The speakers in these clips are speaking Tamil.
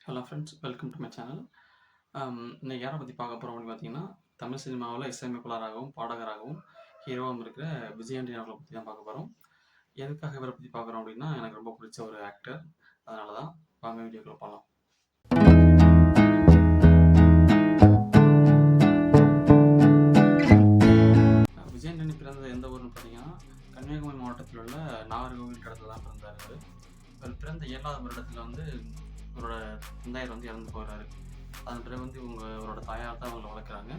Hello friends, welcome to my channel. இன்னைக்கு யாரை பற்றி பார்க்க போகிறோம் அப்படின்னு பார்த்தீங்கன்னா, தமிழ் சினிமாவில் இசையமைப்பாளராகவும் பாடகராகவும் ஹீரோவும் இருக்கிற விஜய் ஆண்டனி அவர்களை பற்றி தான் பார்க்க போகிறோம். எதுக்காக இவரை பற்றி பார்க்குறோம் அப்படின்னா, எனக்கு ரொம்ப பிடிச்ச ஒரு ஆக்டர். அதனால தான் வாங்க வீடியோக்குள்ள போகலாம். விஜய் ஆண்டனி பிறந்தது எந்த ஊர்னு பார்த்தீங்கன்னா, கன்னியாகுமரி மாவட்டத்தில் உள்ள நாகர்கோவில் இடத்துல தான் பிறந்தார். இவர் பிறந்த 7வது வருடத்தில் வந்து இவரோட தந்தையர் இறந்து போகிறாரு. அதன் பிறகு இவரோட தாயார் தான் அவங்களை வளர்க்குறாங்க.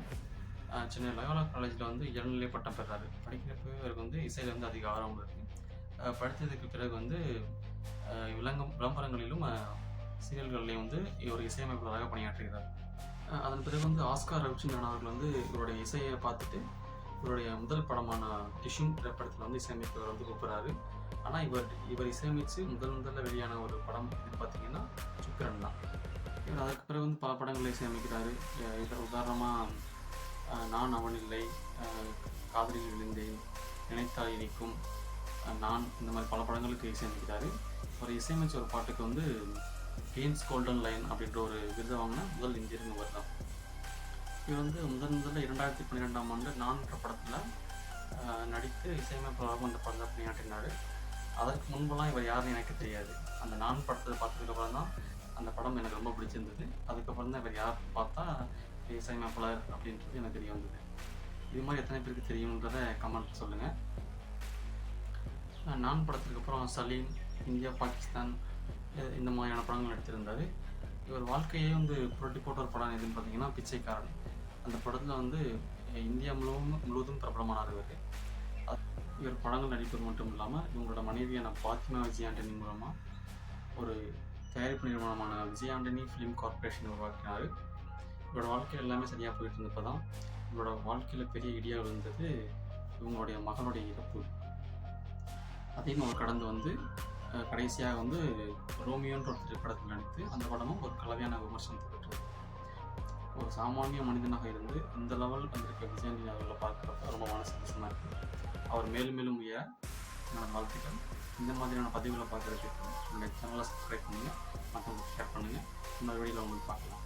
சென்னை லயோலா காலேஜில் இளநிலை பட்டம் பெறாரு. படிக்கிறப்ப இவருக்கு இசையில் அதிக ஆர்வம் இருக்குது. படித்ததுக்கு பிறகு விளம்பரங்களிலும் சீரியல்கள்லையும் இவர் இசையமைப்பாளராக பணியாற்றுகிறார். அதன் பிறகு ஆஸ்கார் ரவிச்சந்திரன் அவர்கள் இவருடைய இசையை பார்த்துட்டு இவருடைய முதல் படமான டிஷ்யூம் திரைப்படத்தில் இசையமைப்பவர் கூப்பிட்றாரு. ஆனால் இவர் இசையமைச்சு முதல்ல வெளியான ஒரு படம் இது பார்த்தீங்கன்னா சுக்கிரன் தான். இவர் அதுக்கு பிறகு பல படங்களை இசையமைக்கிறாரு. உதாரணமாக நான் அவனில்லை, காதலில் விழுந்தேன், நினைத்தால் இனிக்கும், நான், இந்த மாதிரி பல படங்களுக்கு இசையமைக்கிறாரு. ஒரு இசையமைச்ச ஒரு பாட்டுக்கு கேன்ஸ் கோல்டன் லைன் அப்படின்ற ஒரு விருதை வாங்கின முதல் இந்தியர் இவர் தான். இவர் முதல்ல 2012ஆம் ஆண்டு நான் என்ற படத்தில் நடித்து இசையமைப்பாளராக அந்த படத்தை பணியாற்றினார். அதற்கு முன்பெல்லாம் இவர் யாருன்னு எனக்கு தெரியாது. அந்த நான் படத்தை பார்த்ததுக்கப்புறம் தான் அந்த படம் எனக்கு ரொம்ப பிடிச்சிருந்தது. அதுக்கப்புறம் தான் இவர் யார் பார்த்தா இசையமைப்பாளர் அப்படின்றது எனக்கு தெரிய வந்தது. இது மாதிரி எத்தனை பேருக்கு தெரியுன்றதை கமெண்ட் சொல்லுங்கள். நான் படத்துக்கு அப்புறம் சலீம், இந்தியா பாகிஸ்தான் இந்த மாதிரியான படங்கள் நடித்திருந்தார். இவர் வாழ்க்கையே புரட்டி போட்ட ஒரு படம் எதுன்னு பார்த்தீங்கன்னா பிச்சைக்காரன். அந்த படத்தில் இந்தியா முழுவதும் பிரபலமானார். இவர் படங்கள் நடிப்பது மட்டும் இல்லாமல் இவங்களோட மனைவியான பாத்திமா விஜய் ஆண்டனி மூலமாக ஒரு தயாரிப்பு நிறுவனமான விஜய் ஆண்டனி ஃபிலிம் கார்பரேஷன் உருவாக்கினார். இவரோட வாழ்க்கையில் எல்லாமே சரியாக போயிட்டு இருந்தப்போ தான் இவரோட வாழ்க்கையில் பெரிய இடியாக விழுந்தது இவங்களுடைய மகனுடைய இறப்பு. அதையும் அவர் கடந்து கடைசியாக ரோமியோன்ற ஒரு திரைப்படத்தில் நடித்து அந்த படமும் ஒரு கலவையான விமர்சனத்தை பெற்றது. ஒரு சாமானிய மனிதனாக இருந்து இந்த லெவல் வந்திருக்க விஜய் ஆண்டனி அவர்களை பார்க்குறப்ப ரொம்ப மனசு சந்தோஷமாக இருக்குது. அவர் மேலும் மேலும் உயர என்னோட வாழ்த்துக்கள். இந்த மாதிரியான பதிவுகளை பார்க்குறதுக்கு என்னுடைய சேனலை சப்ஸ்கிரைப் பண்ணுங்கள், மற்றவங்களுக்கு ஷேர் பண்ணுங்கள். இன்னொரு வீடியோவில் உங்களுக்கு பார்க்கலாம்.